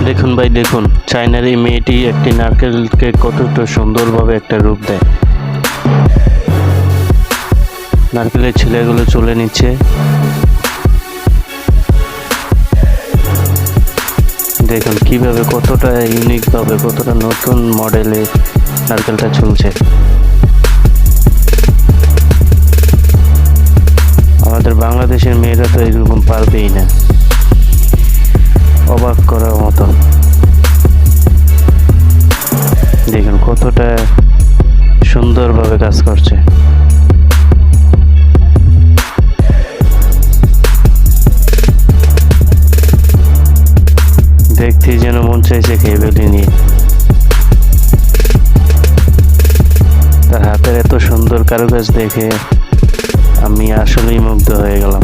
দেখুন ভাই, দেখুন চায়নার এই মেয়েটি একটি নারকেলকে কতটা সুন্দরভাবে একটা রূপ দেয়। নারকেলের ছিলাগুলো চলে নিচ্ছে। দেখুন কিভাবে, কতটা ইউনিকভাবে, কতটা নতুন মডেলে নারকেলটা চলছে। আমাদের বাংলাদেশের মেয়েরা তো এরকম পারবেই না, অবাক করার মতো। দেখুন কতটা সুন্দরভাবে কাজ করছে। দেখতেই যেন মন চাইছে খেয়ে ফেলে নিয়ে। তার হাতের এত সুন্দর কারুকাজ দেখে আমি আসলেই মুগ্ধ হয়ে গেলাম।